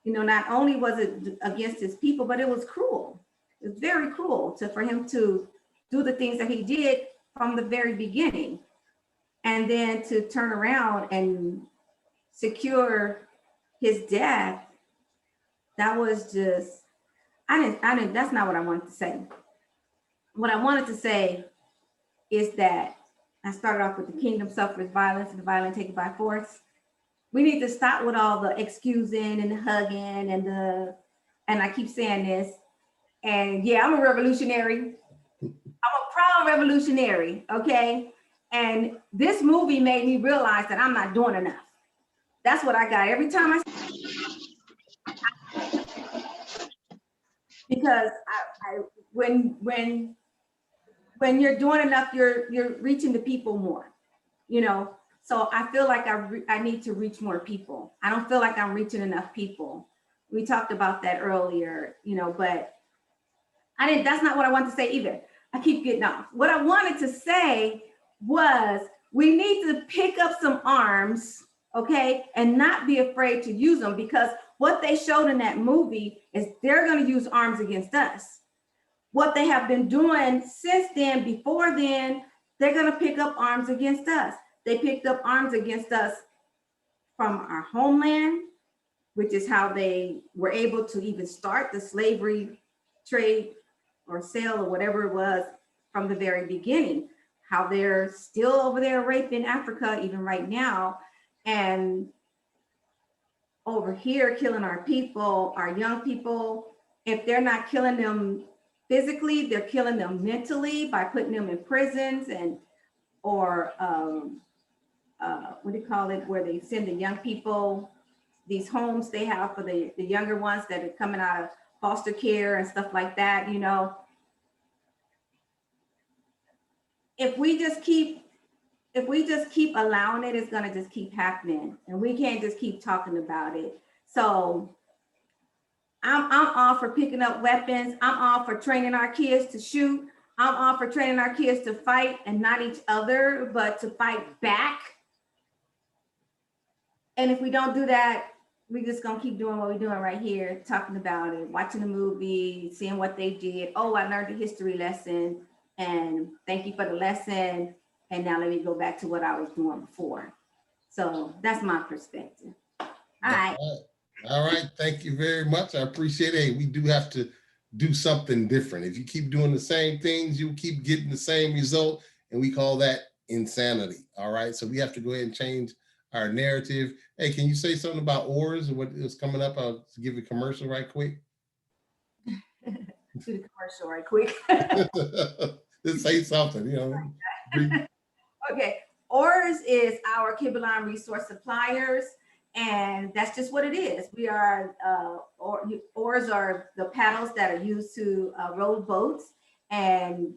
You know, not only was it against his people, but it was cruel. It was very cruel for him to do the things that he did from the very beginning. And then to turn around and secure his death, that was just, that's not what I wanted to say. What I wanted to say is that I started off with the kingdom suffers violence and the violent taken by force. We need to stop with all the excusing and the hugging and I keep saying this, and yeah, I'm a revolutionary. I'm a proud revolutionary, okay? And this movie made me realize that I'm not doing enough. That's what I got every time because when you're doing enough, you're reaching the people more, you know? So I feel like I need to reach more people. I don't feel like I'm reaching enough people. We talked about that earlier, you know, but that's not what I wanted to say either. I keep getting off. What I wanted to say was we need to pick up some arms, okay, and not be afraid to use them, because what they showed in that movie is they're going to use arms against us. What they have been doing since then, before then, they're going to pick up arms against us. They picked up arms against us from our homeland, which is how they were able to even start the slavery trade or sale or whatever it was from the very beginning. How they're still over there raping Africa even right now, and over here killing our people, our young people. If they're not killing them physically, they're killing them mentally by putting them in prisons and or what do you call it, where they send the young people, these homes they have for the younger ones that are coming out of foster care and stuff like that, you know. If we just keep allowing it, it's gonna just keep happening, and we can't just keep talking about it. So I'm all for picking up weapons. I'm all for training our kids to shoot. I'm all for training our kids to fight, and not each other, but to fight back. And if we don't do that, we're just gonna keep doing what we're doing right here, talking about it, watching the movie, seeing what they did. Oh, I learned a history lesson, and thank you for the lesson. And now let me go back to what I was doing before. So that's my perspective. All right. All right. Thank you very much. I appreciate it. Hey, we do have to do something different. If you keep doing the same things, you keep getting the same result. And we call that insanity. All right. So we have to go ahead and change our narrative. Hey, can you say something about ORS and what is coming up? I'll give you a commercial right quick. Do the commercial right quick. Just say something, you know. Okay, ORS is our Kibelon resource suppliers, and that's just what it is. We are, oars are the paddles that are used to row boats, and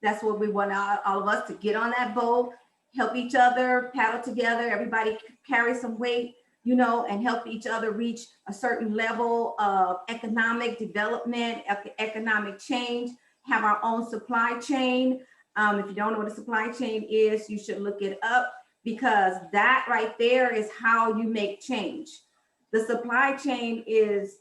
that's what we want all of us to get on that boat, help each other, paddle together, everybody carry some weight, you know, and help each other reach a certain level of economic development, economic change, have our own supply chain. If you don't know what a supply chain is, you should look it up, because that right there is how you make change. The supply chain is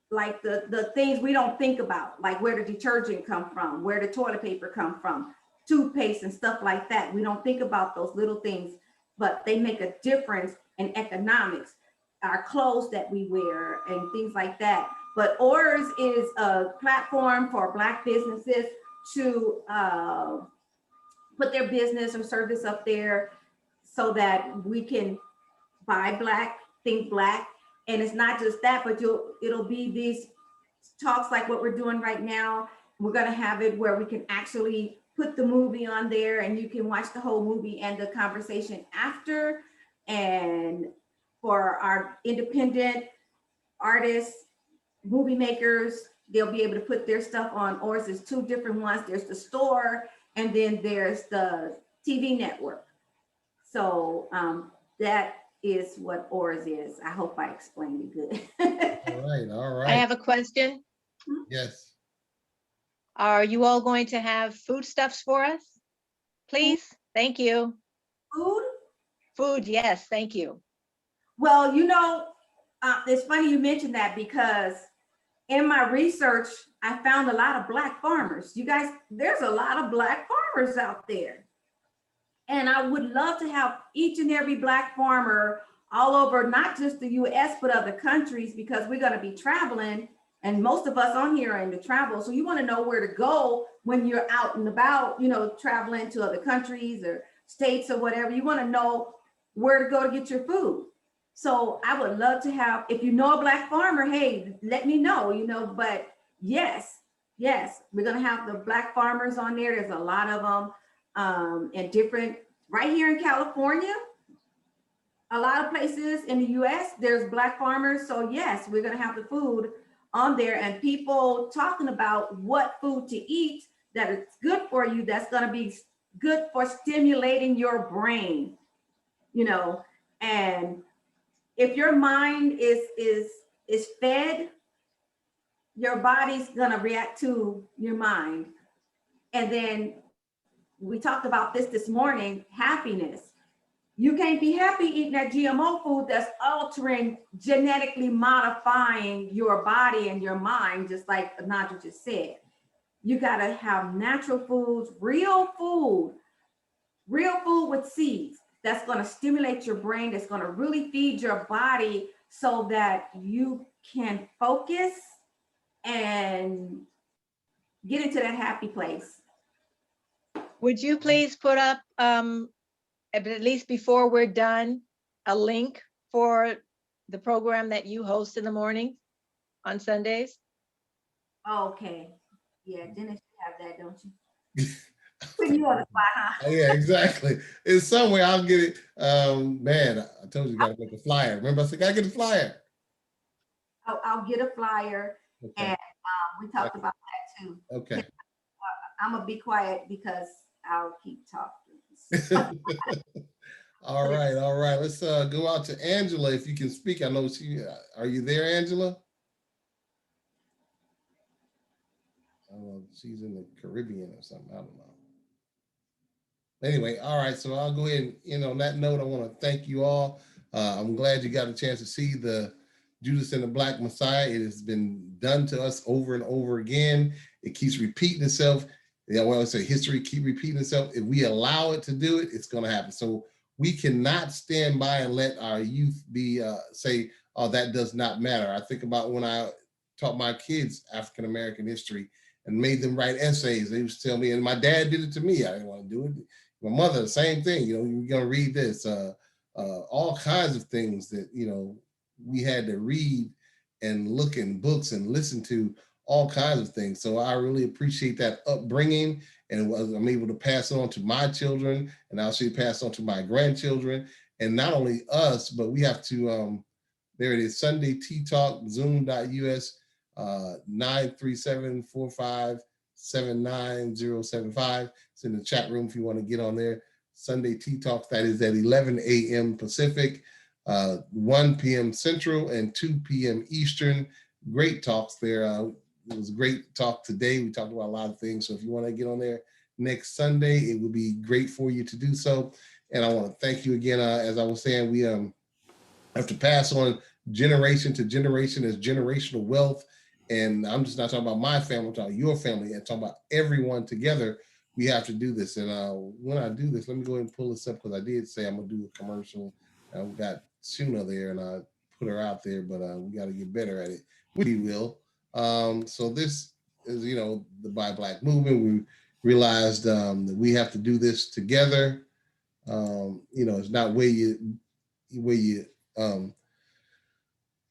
like the things we don't think about, like where the detergent come from, where the toilet paper come from, toothpaste and stuff like that. We don't think about those little things, but they make a difference in economics, our clothes that we wear and things like that. But ORS is a platform for Black businesses to put their business or service up there so that we can buy Black, think Black. And it's not just that, but it'll be these talks like what we're doing right now. We're gonna have it where we can actually put the movie on there and you can watch the whole movie and the conversation after. And for our independent artists, movie makers, they'll be able to put their stuff on ORS. There's two different ones. There's the store, and then there's the TV network. So that is what ORS is. I hope I explained it good. All right. I have a question. Yes. Are you all going to have foodstuffs for us? Please, thank you. Food? Food, yes, thank you. Well, you know, it's funny you mentioned that, because in my research, I found a lot of Black farmers. You guys, there's a lot of Black farmers out there. And I would love to have each and every Black farmer all over, not just the US, but other countries, because we're gonna be traveling, and most of us on here are in the travel. So you wanna know where to go when you're out and about, you know, traveling to other countries or states or whatever. You wanna know where to go to get your food. So I would love to have, if you know a Black farmer, hey, let me know, you know, but yes, we're gonna have the Black farmers on there. There's a lot of them and different, right here in California, a lot of places in the US, there's Black farmers. So yes, we're gonna have the food on there and people talking about what food to eat that it's good for you, that's gonna be good for stimulating your brain, you know. And if your mind is fed, your body's gonna react to your mind. And then we talked about this morning, happiness. You can't be happy eating that GMO food that's altering, genetically modifying your body and your mind, just like Nadra just said. You gotta have natural foods, real food, real food with seeds that's going to stimulate your brain, that's going to really feed your body so that you can focus and get into that happy place. Would you please put up, at least before we're done, a link for the program that you host in the morning on Sundays? Okay. Yeah, Dennis, you have that, don't you? Putting you on the spot, huh? Oh, yeah, exactly. It's somewhere. I'll get it. Man, I told you gotta make a flyer. Remember, I said, gotta get a flyer. I'll get a flyer, Okay. and we talked about that too. Okay. I'm gonna be quiet because I'll keep talking. All right, all right. Let's go out to Angela if you can speak. I know she. Are you there, Angela? She's in the Caribbean or something. I don't know. Anyway, all right. So I'll go ahead and on that note, I want to thank you all. I'm glad you got a chance to see the Judas and the Black Messiah. It has been done to us over and over again. It keeps repeating itself. Yeah, well, I say history keep repeating itself. If we allow it to do it, it's going to happen. So we cannot stand by and let our youth be say, "Oh, that does not matter." I think about when I taught my kids African American history and made them write essays. They used to tell me, and my dad did it to me. I didn't want to do it. My mother, the same thing. You're going to read this. All kinds of things that we had to read and look in books and listen to all kinds of things. So I really appreciate that upbringing, and I'm able to pass it on to my children, and I'll see pass on to my grandchildren. And not only us, but we have to, there it is, Sunday Tea Talk, zoom.us, 937-45-79075. It's in the chat room if you want to get on there. Sunday Tea Talks, that is at 11 a.m. Pacific, 1 p.m. Central, and 2 p.m. Eastern. Great talks there. It was a great talk today. We talked about a lot of things. So if you want to get on there next Sunday, it would be great for you to do so. And I want to thank you again. As I was saying, we have to pass on generation to generation as generational wealth. And I'm just not talking about my family, I'm talking about your family, and talking about everyone together. We have to do this. And when I do this, let me go ahead and pull this up, because I did say I'm going to do a commercial. We got Suna there, and I put her out there, but we got to get better at it. We will. So this is, the Buy Black movement. We realized that we have to do this together. It's not where you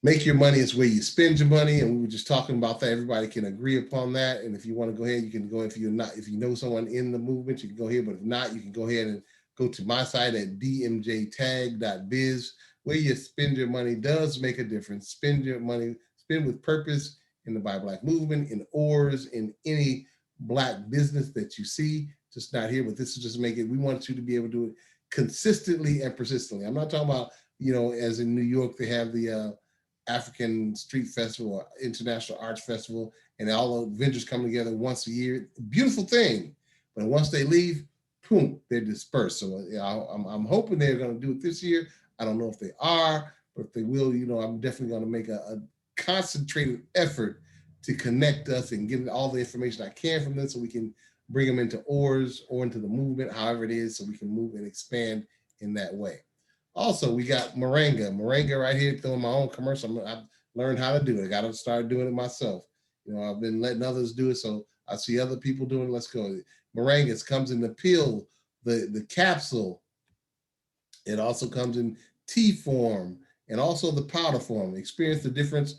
make your money, it's where you spend your money. And we were just talking about that. Everybody can agree upon that. And if you want to go ahead, you can go. If you know someone in the movement, you can go ahead. But if not, you can go ahead and go to my site at dmjtag.biz, where you spend your money does make a difference. Spend your money, spend with purpose in the Buy Black movement, in ORS, in any Black business that you see. Just not here, but this is just we want you to be able to do it consistently and persistently. I'm not talking about, as in New York, they have the African Street Festival or International Arts Festival, and all the vendors come together once a year. Beautiful thing. But once they leave, boom, they're dispersed. So I'm hoping they're going to do it this year. I don't know if they are, but if they will, I'm definitely going to make a concentrated effort to connect us and get all the information I can from them, so we can bring them into ORS or into the movement, however it is, so we can move and expand in that way. Also, we got Moringa right here, throwing my own commercial. I've learned how to do it. I got to start doing it myself. I've been letting others do it, so I see other people doing it. Let's go. Moringa comes in the pill, the capsule. It also comes in tea form and also the powder form. Experience the difference,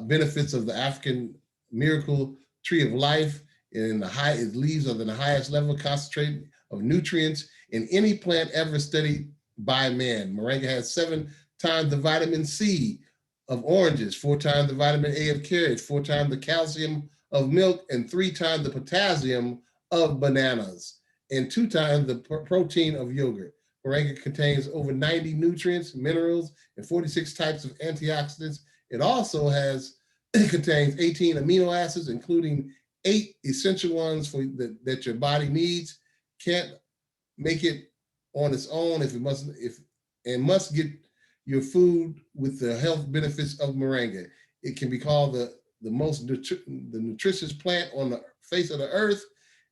benefits of the African miracle tree of life. In its leaves are the highest level concentrate of nutrients in any plant ever studied by man. Moringa has 7 times the vitamin C of oranges, 4 times the vitamin A of carrots, 4 times the calcium of milk, and 3 times the potassium of bananas, and 2 times the protein of yogurt. Moringa contains over 90 nutrients, minerals, and 46 types of antioxidants. It also contains 18 amino acids, including 8 essential ones that your body needs. Can't make it on its own must get your food with the health benefits of moringa. It can be called the most nutritious plant on the face of the earth,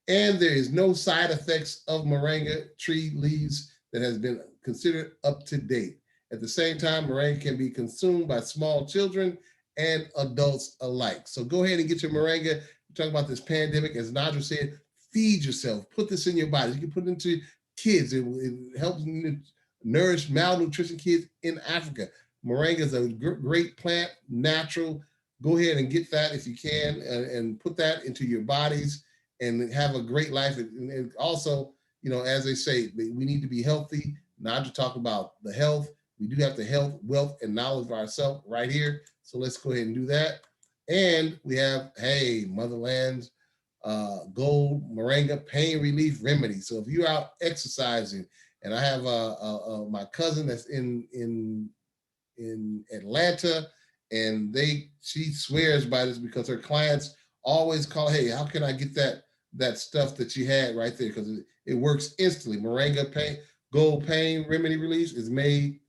And there is no side effects of moringa tree leaves that has been considered up to date. At the same time, moringa can be consumed by small children and adults alike. So go ahead and get your moringa. We're talking about this pandemic. As Nadra said, feed yourself. Put this in your body. You can put it into kids. It helps nourish malnutrition kids in Africa. Moringa is a great plant, natural. Go ahead and get that if you can, and put that into your bodies and have a great life. And also, you know, as they say, we need to be healthy. Not to talk about the health. We do have the health, wealth, and knowledge of ourselves right here. So let's go ahead and do that. And we have, hey, Motherland's Gold Moringa Pain Relief Remedy. So if you're out exercising, and I have my cousin that's in Atlanta, and she swears by this because her clients always call, hey, how can I get that stuff that you had right there? Because it works instantly. Moringa Gold Pain Remedy Relief is made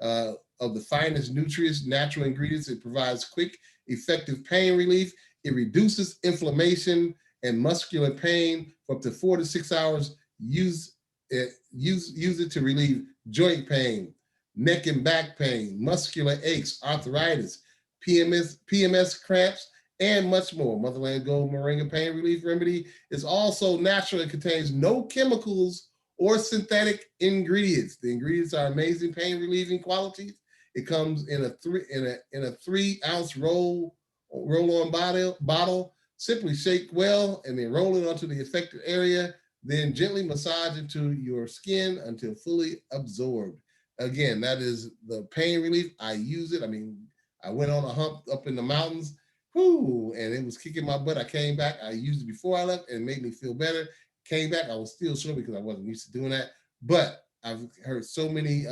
of the finest nutritious natural ingredients. It provides quick, effective pain relief. It reduces inflammation and muscular pain for up to 4 to 6 hours. Use it to relieve joint pain, neck and back pain, muscular aches, arthritis, PMS cramps, and much more. Motherland Gold Moringa Pain Relief Remedy is also natural and contains no chemicals or synthetic ingredients. The ingredients are amazing pain relieving qualities. It comes in a 3-ounce roll-on bottle. Simply shake well and then roll it onto the affected area. Then gently massage into your skin until fully absorbed. Again, that is the pain relief. I use it. I mean, I went on a hump up in the mountains, and it was kicking my butt. I came back. I used it before I left and it made me feel better. Came back. I was still sore because I wasn't used to doing that. But I've heard so many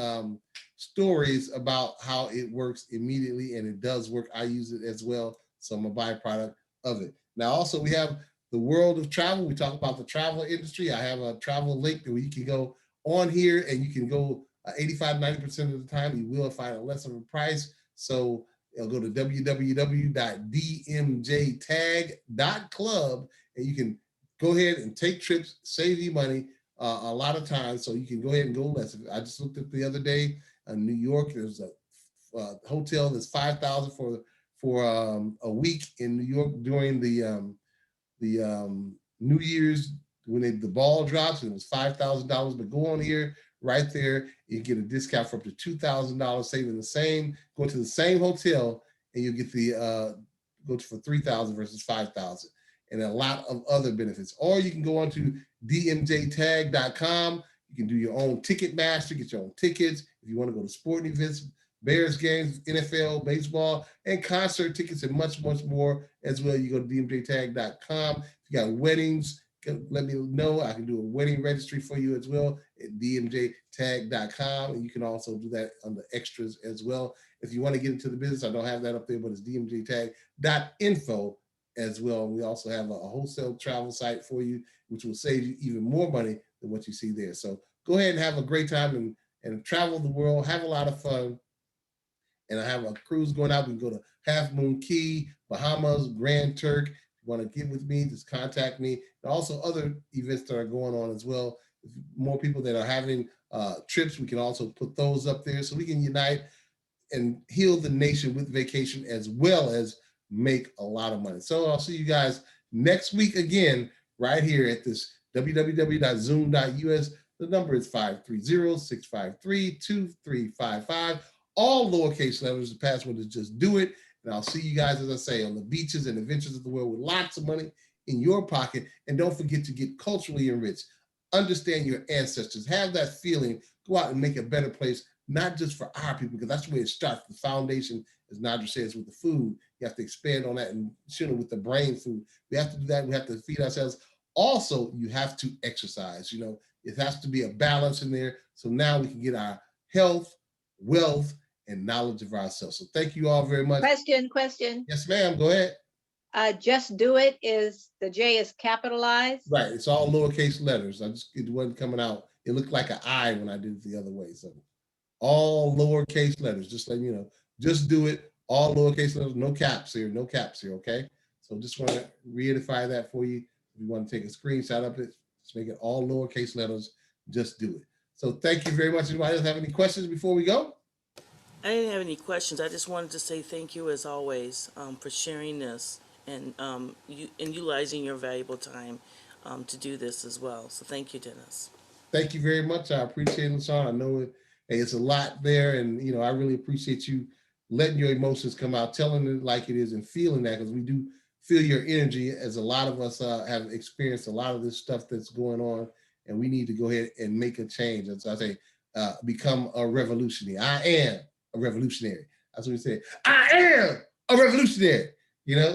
stories about how it works immediately, and it does work. I use it as well. So I'm a byproduct of it. Now, also, we have the world of travel. We talk about the travel industry. I have a travel link where you can go on here and you can go 85-90% of the time. You will find a less of a price. So go to www.dmjtag.club and you can go ahead and take trips, save you money a lot of times. So you can go ahead and go less. I just looked at the other day in New York. There's a hotel that's $5,000 for a week in New York during the New Year's when the ball drops, and it was $5,000. But go on here, right there, you get a discount for up to $2,000, saving go to the same hotel, and you get the go for $3,000 versus $5,000, and a lot of other benefits. Or you can go on to dmjtag.com. You can do your own ticket master, get your own tickets if you want to go to sporting events, Bears games, NFL, baseball, and concert tickets, and much, much more as well. You go to dmjtag.com. If you got weddings, let me know. I can do a wedding registry for you as well at dmjtag.com. And you can also do that under extras as well. If you want to get into the business, I don't have that up there, but it's dmjtag.info as well. We also have a wholesale travel site for you, which will save you even more money than what you see there. So go ahead and have a great time and travel the world, have a lot of fun. And I have a cruise going out. We can go to Half Moon Cay, Bahamas, Grand Turk. If you want to get with me, just contact me. And also other events that are going on as well. If more people that are having trips, we can also put those up there so we can unite and heal the nation with vacation as well as make a lot of money. So I'll see you guys next week again, right here at this www.zoom.us. The number is 530-653-2355. All lowercase letters. The password is just do it. And I'll see you guys, as I say, on the beaches and adventures of the world with lots of money in your pocket. And don't forget to get culturally enriched. Understand your ancestors. Have that feeling. Go out and make a better place, not just for our people, because that's where it starts. The foundation, as Nadra says, with the food. You have to expand on that, and with the brain food. We have to do that. We have to feed ourselves. Also, you have to exercise. It has to be a balance in there. So now we can get our health, wealth, and knowledge of ourselves. So thank you all very much. Question. Yes, ma'am. Go ahead. Just do it the J is capitalized. Right. It's all lowercase letters. It wasn't coming out. It looked like an I when I did it the other way. So all lowercase letters, just letting you know. Just do it. All lowercase letters, no caps here. Okay. So just want to reiterate that for you. If you want to take a screenshot of it, just make it all lowercase letters, just do it. So thank you very much. Anybody else have any questions before we go? I didn't have any questions. I just wanted to say thank you as always for sharing this and utilizing your valuable time to do this as well. So thank you, Dennis. Thank you very much. I appreciate it, LaShawn. I know it's a lot there, and I really appreciate you letting your emotions come out, telling it like it is, and feeling that, because we do feel your energy, as a lot of us have experienced a lot of this stuff that's going on, and we need to go ahead and make a change. And so I say, become a revolutionary. I am a revolutionary. That's what we say. I am a revolutionary.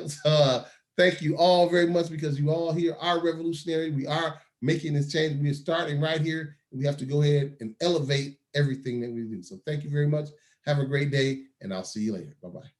So thank you all very much, because you all here are revolutionary. We are making this change. We are starting right here. We have to go ahead and elevate everything that we do. So thank you very much. Have a great day, and I'll see you later. Bye-bye.